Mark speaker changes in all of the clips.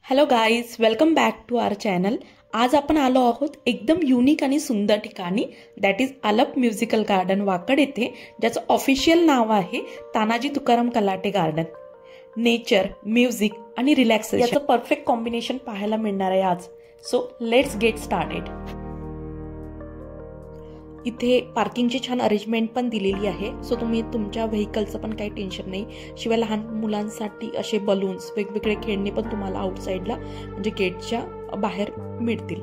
Speaker 1: Hello guys, welcome back to our channel. आज आपण आलो आहोत एकदम युनिक आणि सुंदर ठिकाणी, that is Alap musical garden Wakad येथे, ज्याचं ऑफिशियल नाव आहे Tanaji Tukaram Kalate garden. Nature, music आणि रिलॅक्सेशन याचं परफेक्ट कॉम्बिनेशन पाहायला मिळणार आहे आज. So let's get started. इथे पार्किंगची छान अरेंजमेंट पण दिलेली आहे, सो तुम्ही तुमच्या व्हेकलचं पण काही टेन्शन नाही. शिवाय लहान मुलांसाठी असे बलून्स, वेगवेगळे खेळणे पण तुम्हाला आउटसाईडला म्हणजे गेटच्या बाहेर मिळतील.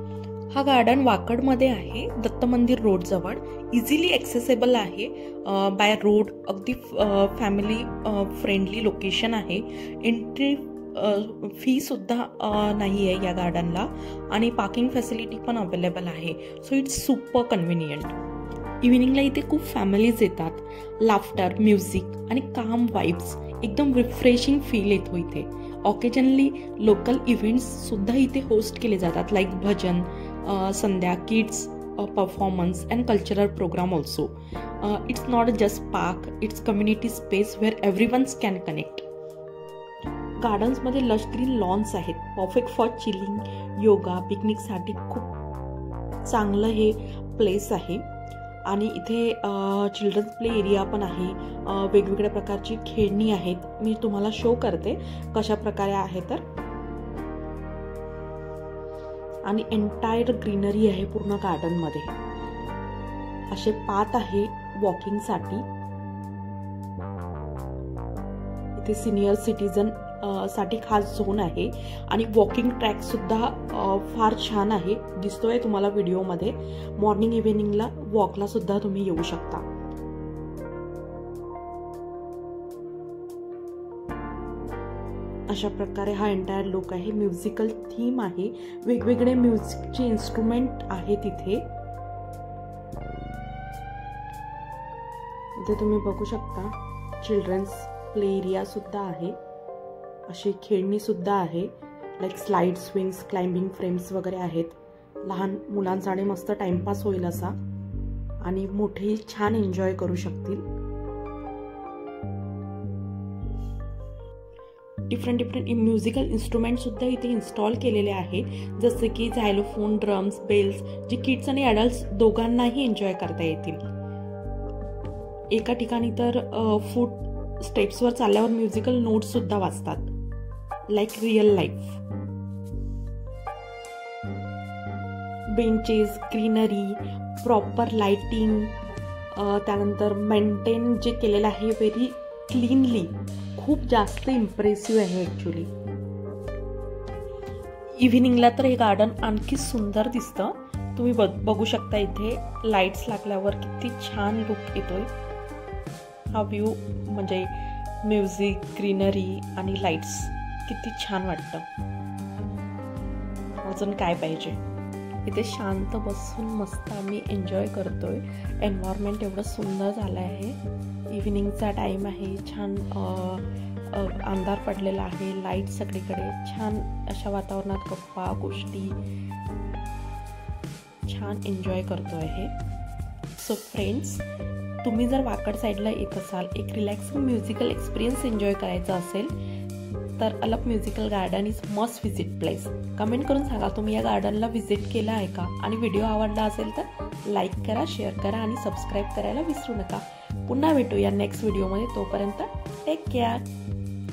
Speaker 1: हा गार्डन वाकडमध्ये आहे, दत्त मंदिर रोड जवळ. इझिली ॲक्सेसेबल आहे बाय रोड. अगदी फॅमिली फ्रेंडली लोकेशन आहे. एंट्री फी सुद्धा नाही आहे या गार्डनला, आणि पार्किंग फॅसिलिटी पण अवेलेबल आहे. So it's super convenient. इव्हिनिंगला इथे खूप फॅमिलीज येतात. लाफ्टर, म्युझिक आणि काम वाइब्स, एकदम रिफ्रेशिंग फील येतो इथे. ऑकेजनली लोकल इव्हेंट्स सुद्धा इथे होस्ट केले जातात, like bhajan, sandhya, kids performance and cultural programme also. It's not just park, it's community space where everyone's can connect. गार्डन्समध्ये लश ग्रीन लॉन्स आहेत, परफेक्ट फॉर चिलिंग, योगा, पिकनिकसाठी खूप चांगलं हे प्लेस आहे. आणि इथे चिल्ड्रन्स प्ले एरिया पण आहे. वेगवेगळ्या प्रकारची खेळणी आहेत. मी तुम्हाला शो करते कशा प्रकारे आहे तर. आणि एंटायर ग्रीनरी आहे पूर्ण गार्डनमध्ये. असे पाथ आहे वॉकिंगसाठी. इथे सिनियर सिटीजन साठी खास झोन आहे, आणि वॉकिंग ट्रॅक सुद्धा फार छान आहे, दिसतोय तुम्हाला व्हिडिओमध्ये. मॉर्निंग इव्हिनिंगला वॉकला सुद्धा तुम्ही येऊ शकता. अशा प्रकारे हा एंटायर लुक आहे. म्युझिकल थीम आहे, वेगवेगळे म्युझिकचे इन्स्ट्रुमेंट आहेत इथे. इथे तुम्ही बघू शकता चिल्ड्रन्स प्ले एरिया सुद्धा आहे. अशी खेळणी सुद्धा आहे, like slide, swings, climbing frames वगैरे आहेत. लहान मुलांसाठी मस्त टाइमपास होईल असा, आणि मोठेही छान एन्जॉय करू शकतील. डिफरंट म्युझिकल इन्स्ट्रुमेंट सुद्धा इथे इन्स्टॉल केलेले आहे, जसे की झायलोफोन, ड्रम्स, बेल्स, जे किड्स आणि अडल्ट्स दोघांनाही एन्जॉय करता येतील. एका ठिकाणी तर फूट स्टेप्सवर चालल्यावर म्युझिकल नोट्स सुद्धा वाजतात, like real life. Benches, greenery, proper lighting, त्यानंतर मेंटेन जे केलेलं आहे व्हेरी क्लीनली, खूप जास्त इम्प्रेसिव्ह आहे ॲक्च्युली. इव्हिनिंगला तर हे गार्डन आणखी सुंदर दिसतं. तुम्ही बघू शकता इथे लाईट्स लागल्यावर किती छान लुक येतोय. हा व्ह्यू म्हणजे म्युझिक, ग्रीनरी आणि लाईट्स किती छान वाटतं. अजून काय पाहिजे. इथे शांत बसून मस्त आम्ही एन्जॉय करतोय. एन्व्हायरमेंट एवढं सुंदर झालं आहे. इव्हिनिंगचा टाइम आहे, छान अंधार पडलेला आहे, लाईट सगळीकडे. छान अशा वातावरणात गप्पा गोष्टी छान एन्जॉय करतोय हे. सो फ्रेंड्स, तुम्ही जर वाकड साईडला येत असाल, एक रिलॅक्सिंग म्युझिकल एक्सपिरियन्स एन्जॉय करायचा असेल, तर Alap musical garden is must visit place. Comment करून सांगा तुम्ही या गार्डनला व्हिजिट केला आहे का, आणि व्हिडिओ आवडला असेल तर लाईक करा, शेअर करा आणि सबस्क्राईब करायला विसरू नका. पुन्हा भेटूया नेक्स्ट व्हिडिओमध्ये. तोपर्यंत टेक केअर.